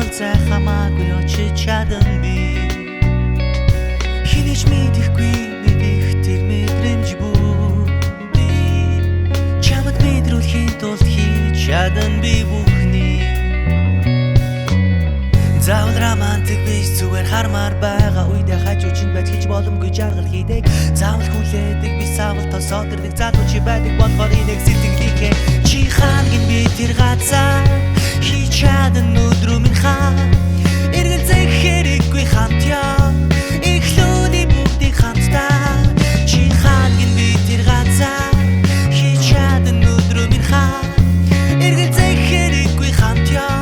зай хамаагүй очиж чадан би хинэж мэдэхгүй мэдэх тэр мэдрэмж бүгдийг чамд мэдрүүлэхийн тулд хийж чадан би бүхний заавал романтик биш зүгээр хармаар байгаа үедээ хажуу чинь байж гэж боломгүй жаргал хийдэг заавал хүлээдэг би заавал тосоодэрдэг залуу чи байдаг болохоор энийг сэтгэлийнхээ чи хаангийн би тэр газар хийж чадан өдрөө минь хаа эргэл зэхэрэггүй хамтяа ихлүүний бүгдийг хамтдаа чи хаангийн би тэр газар хийж чадан өдрөө минь хаа эргэл зэхэрэггүй хамтяа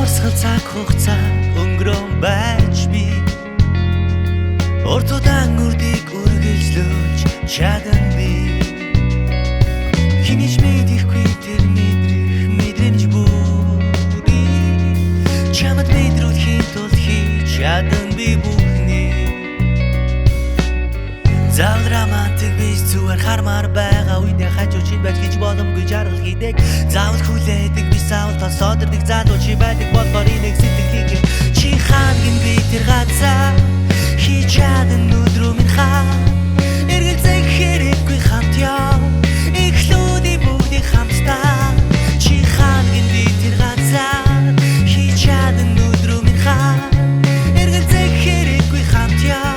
Урсгал цаг хугацаа өнгөрөн байж би Ортодан үрдийг үргэлжлүүлж чадан би хинэж мэдэхгүй тэр мэдрэмж бүгдийг чамд мэдрүүлэхийн тулд хийж чадан би бүхний заавал романтик биш зүгээр хармаар байгаа үедээ хажуу чинь байж гэж боломгүй жаргал хийдэг заавал хүлээдэг би заавал тосоодэрдэг залуу чи байдаг болохоор энийг сэтгэлийнхээ чи хаангийн би тэр газар хийж чадан өдрөө минь хаа эргэл зэхэрэггүй хамтяа ихлүүний бүгдийг хамтдаа чи хаангийн би тэр газар хийж чадан өдрөө минь хаа эргэл зэхэрэггүй хамтяа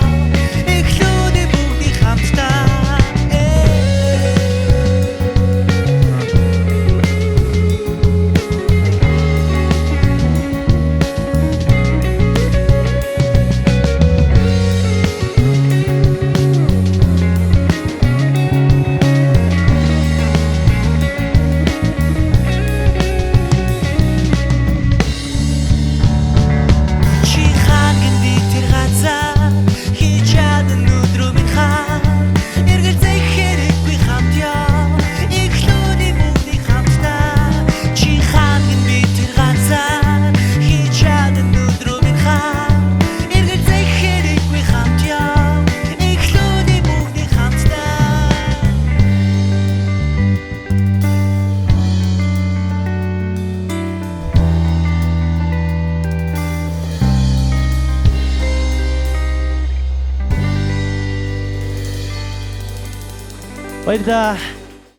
Баярлалаа.